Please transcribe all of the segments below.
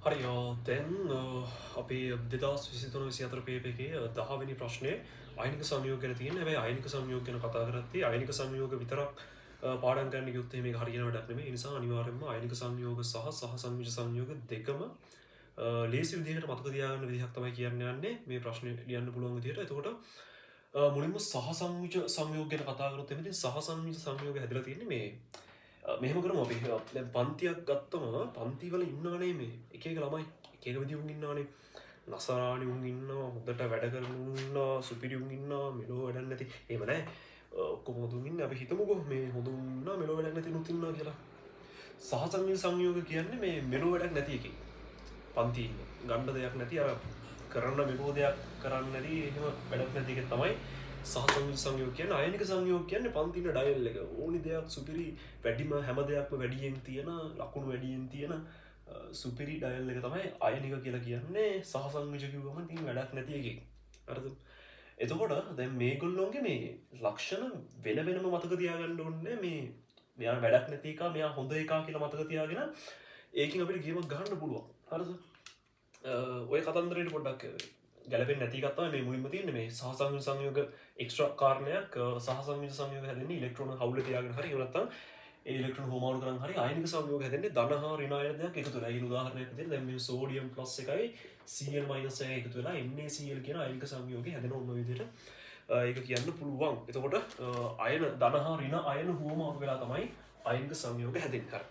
හරිෝ දැන් අපේ 2023 පේපගේ 10වෙනි ප්‍රශ්නය අයිනික සංයෝග ගැන තියෙන හැබැයි අයිනික සංයෝග ගැන කතා කරද්දී අයිනික සංයෝග විතරක් පාඩම් ගන්න ගියොත් මේක හරියන වැඩක් නෙමෙයි. ඒ නිසා අනිවාර්යයෙන්ම අයිනික සංයෝග සහ සහසංයුජ සංයෝග දෙකම ලේසි විදිහට මතක තියාගන්න විදිහක් තමයි කියන්න යන්නේ මේ ප්‍රශ්නේ ලියන්න පුළුවන් විදිහට. එතකොට මුලින්ම සහසංයුජ සංයෝග ගැන කතා කරොත් එමෙතන සහසංයුජ සංයෝග හැදලා තියෙන්නේ මේ මෙහෙම කරමු අපි දැන් පන්තියක් ගත්තම පන්ති වල ඉන්නවනේ මේ එක එක ළමයි එක එක විදිහුන් ඉන්නවනේ නසාරාණි උන් ඉන්නවා හොඳට වැඩ කරන උන් ඉන්නවා සුපිරි උන් ඉන්නවා මෙලෝ වැඩක් නැති එහෙම නැහැ ඔක්කොම හොඳුන් ඉන්නේ අපි හිතමුකෝ මේ හොඳුන් ඉන්නවා මෙලෝ වැඩක් නැති උනුත් ඉන්නවා කියලා සහසංයෝග සංයෝග කියන්නේ මේ මෙලෝ වැඩක් නැති එකේ පන්ති ඉන්න ගන්න දෙයක් නැති අර කරන්න මෙලෝ දෙයක් කරන්න නැති එහෙම වැඩක් නැති එක තමයි සහසංයුජ සංයෝග කියන්නේ අයනික සංයෝග කියන්නේ පන්තින ඩයල් එක ඕනි දෙයක් සුපිරි වැඩිම හැම දෙයක්ම වැඩියෙන් තියෙන ලකුණු වැඩියෙන් තියෙන සුපිරි ඩයල් එක තමයි අයනික කියලා කියන්නේ සහසංයුජ කිව්වම ඉතින් වැඩක් නැති එකක් හරිද එතකොට දැන් මේගොල්ලෝගේ මේ ලක්ෂණ වෙන වෙනම මතක තියාගන්න ඕනේ මේ මෙයා වැඩක් නැති එක මෙයා හොඳ එකක් කියලා මතක තියාගෙන ඒකෙන් අපිට ගේමක් ගන්න පුළුවන් හරිද ඔය කතන්දරේට පොඩ්ඩක් ගැලපෙන්නේ නැති එකක් තමයි මේ මුලින්ම තියෙන්නේ මේ සහසංයුජ සංයෝග එක්ස්ට්‍රා කාරණයක් සහසංයුජ සංයෝග හැදෙන්නේ ඉලෙක්ට්‍රෝන හවුල තියාගෙන හරි එහෙම නැත්නම් ඒ ඉලෙක්ට්‍රෝන හෝමාරු කරන් හරි අයනික සංයෝග හැදෙන්නේ ධන හා ඍණ අයන දෙයක් එකතු වෙලා. ඒ උදාහරණයක් විදිහට දැන් මේ සෝඩියම් ප්ලස් එකයි Cl මයිනස් එකයි එකතු වෙලා NaCl කියන අයනික සංයෝගය හැදෙන ඔන්න ඔය විදිහට ඒක කියන්න පුළුවන්. එතකොට අයන ධන හා ඍණ අයන හෝමාරු වෙලා තමයි අයනික සංයෝග හැදෙන්නේ. හරි.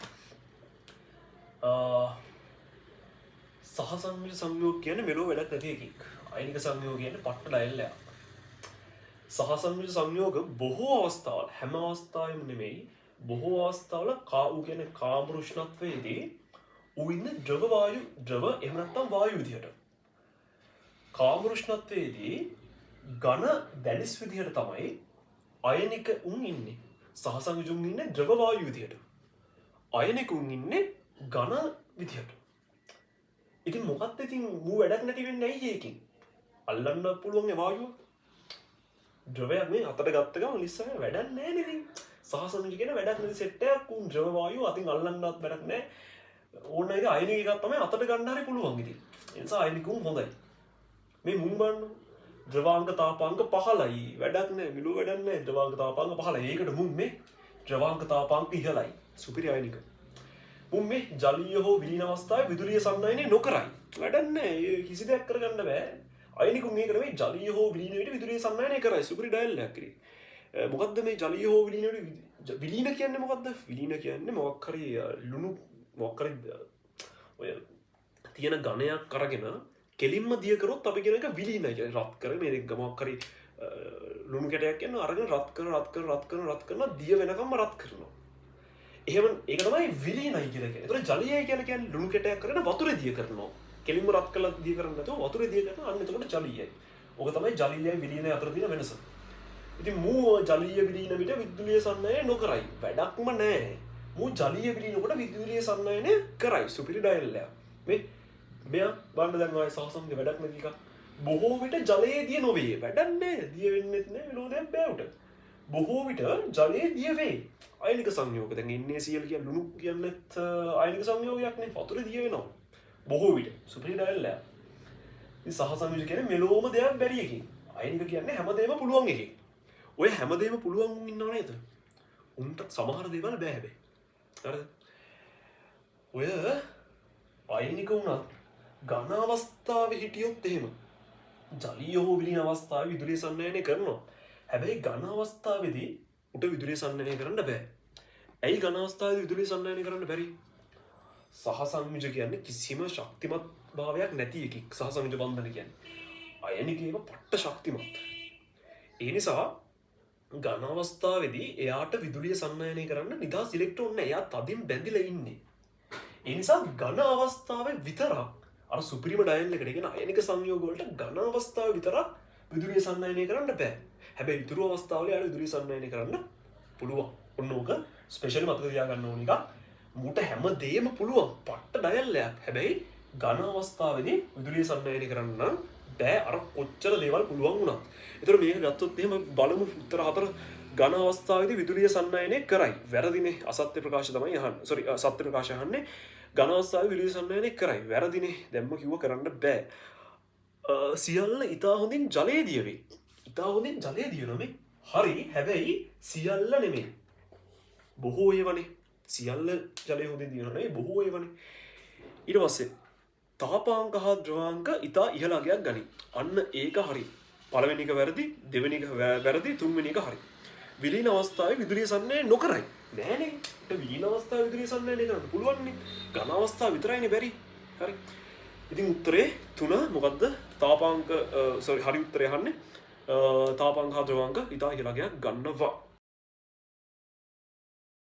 සහසංයුජ සංයෝග කියන්නේ මෙලෝ වැඩක් නැති එකක්. අයනික සංයෝග කියන්නේ පට්ට ඩයල් එකක්. සහසංයුජ සංයෝග බොහෝ අවස්ථාවල හැම අවස්ථාවෙම නෙමෙයි බොහෝ අවස්ථාවල ඌ කියන්නේ කාම්‍ර උෂ්ණත්වයේදී ඌ ඉන්නේ ද්‍රව වායු ද්‍රව එහෙම නැත්නම් වායු විදිහට. කාම්‍ර උෂ්ණත්වයේදී ඝන දැඩිස් විදිහට තමයි අයනික උන් ඉන්නේ. සහසංයුජ උන් ඉන්නේ ද්‍රව වායු විදිහට. අයනික උන් ඉන්නේ ඝන විදිහට. ඉතින් මොකක්ද ඉතින් ඌ වැඩක් නැති වෙන්නේ ඇයි ඒකෙන්? අල්ලන්න පුළුවන් ඒ වායුව. ද්‍රවයක් මේ අතට ගත්ත ගමන් ලිස්සම වැඩක් නැහැ නේද ඉතින්. සහසංයුජ කියන වැඩක් නැති සෙට් එකක් උන් ද්‍රව වායුව අතින් අල්ලන්නවත් වැඩක් නැහැ. ඕන එක අයනික එකක් තමයි අතට ගන්න හරි පුළුවන් ඉතින්. ඒ නිසා අයනික උන් හොඳයි. මේ මුන් බලන්න ද්‍රවාංග තාපාංග 15යි. වැඩක් නැහැ මිලෝ වැඩක් නැහැ ද්‍රවාංග තාපාංග 15යි. ඒකට මුන් මේ ද්‍රවාංග තාපාංග ඉහළයි. සුපිරි අයනික. මුන් මේ ජලීය හෝ විලීන අවස්ථාවේ විදුලිය සම්නයනය නොකරයි. වැඩක් නැහැ. කිසි දෙයක් කරගන්න බෑ. අයනිකුන් මේක නෙමෙයි ජලීය හෝ විලීන විට විදුලිය සම්නයනය කරයි. සුපිරි ඩයල් එකක් කරේ. මොකද්ද මේ ජලීය හෝ විලීන විට විලීන කියන්නේ මොකද්ද? විලීන කියන්නේ මොකක් හරි ලුණු මොකක් හරි ඔය තියෙන ඝනයක් අරගෙන කෙලින්ම දිය කරොත් අපි කියන එක විලීනයි කියන්නේ රත් කර මේ මොකක් හරි ලුණු කැටයක් කියන අරගෙන රත් කරන දිය වෙනකම්ම රත් කරනවා. එහෙම ඒක තමයි විලීනයි කියලා කියන්නේ. ඒතර ජලීයයි කියන්නේ ලුණු කැටයක් කරගෙන වතුරේ දිය කරනවා. කෙලින්ම රත් කරලා දිය කරන්නේ නැතුව වතුරේ දිය කරනවා. අන්න එතකොට ජලීයයි. ඕක තමයි ජලීයයි විලීනයි අතර තියෙන වෙනස. ඉතින් මූ ජලීය විලීන විට විදුලිය සම්නයනය නොකරයි. වැඩක්ම නැහැ. මූ ජලීය විලීන කොට විදුලිය සම්නයනය කරයි. සුපිරි ඩයල් එක. මේ මෙයා බලන්න දැන් ආයේ සහසම්ගේ වැඩක් නැති එක. බොහෝ විට ජලයේ දිය නොවේ. වැඩක් නැහැ. දිය වෙන්නෙත් නැහැ. විනෝදයක් බෑ උට. බොහෝ විට ජලයේ දිය වේ. අයනික සංයෝග දැන් NaCl කියන ලුණු කියන්නේත් අයනික සංයෝගයක් නේ. වතුරේ දිය වෙනවා. බොහෝ විට සුපිරි ඩයල් එක. ඉතින් සහසංයුජ කියන්නේ මෙලෝම දෙයක් බැරි එකකින්. අයනික කියන්නේ හැමදේම පුළුවන් එකකින්. ඔය හැමදේම පුළුවන් උන් ඉන්නව නේද? උන්ටත් සමහර දේවල් බෑ හැබැයි. හරිද? ඔය අයනික උනත් ඝන අවස්ථාවේ හිටියොත් එහෙම ජලීය හෝ විලීන අවස්ථාවේ විදුලිය සම්නයනය කරනවා. හැබැයි ඝන අවස්ථාවේදී උට විදුලිය සම්නයනය කරන්න බෑ. ඇයි ඝන අවස්ථාවේදී විදුලිය සම්නයනය කරන්න බැරි? සහසංයුජ කියන්නේ කිසිම ශක්තිමත් භාවයක් නැති එකක්. සහසංයුජ බන්ධන කියන්නේ අයනිකේම පට්ට ශක්තිමත්. ඒ නිසා ඝන අවස්ථාවේදී එයාට විදුලිය සම්නයනය කරන්න නිදහස් ඉලෙක්ට්‍රෝන නැහැ. එයා තදින් බැඳිලා ඉන්නේ. ඒ නිසා ඝන අවස්ථාවේ විතරක් අර සුපිරිම ඩයල් එකට කියන අයනික සංයෝග වලට ඝන අවස්ථාවේ විතරක් විදුලිය සම්නයනය කරන්න බෑ. හැබැයි ඉතුරු අවස්ථාවල යාට විදුලිය සම්නයනය කරන්න පුළුවන්. ඔන්න ඕක ස්පෙෂලි මතක තියාගන්න ඕන එකක්. මුට හැමදේම පුළුවන්. පට්ට ඩයල් එකක්. හැබැයි ඝන අවස්ථාවේදී විදුලිය සම්නයනය කරන්න නම් බෑ අර කොච්චර දේවල් පුළුවන් වුණා. ඒතර මේක ගත්තොත් එහෙම බලමු උත්තර 4 ඝන අවස්ථාවේදී විදුලිය සම්නයනය කරයි. වැරදිනේ අසත්‍ය ප්‍රකාශ තමයි අහන්නේ. සත්‍ය ප්‍රකාශ අහන්නේ. ගනවස්සාාව විලිසන්නයනෙ කරයි වැරදිනේ දැම්ම කිව කරන්න බෑ සියල්ල ඉතා හොඳින් ජලය දියවේ ඉතා හොඳින් ජලය දියනොමේ හරි හැබැයි සියල්ල නෙමේ බොහෝ ඒවනේ සියල්ල ජලය හොඳින් දියනේ බොහෝ ඒවනේ ඉට පස්සේ තාපාංක හා ද්‍රවාංක ඉතා ඉහලාගයක් ගනි අන්න ඒක හරි පළවෙනික වැරදි දෙවනික වැරදි තුන්වෙනික හරි විලීන අවස්ථාව විදුලිය සන්නේ නොකරයි නෑනේ විලීන අවස්ථාව විදුලිය සන්නය කරන්න පුළුවන්නේ ගණ අවස්ථාව විතරයින බැරි හරි ඉතින් උත්තරේ තුන මොකක්ද තාපාංක හරි උත්තරය හන්නේ තාපංහා ද්‍රවාංක ඉතා ඉහලාගයක් ගන්නවා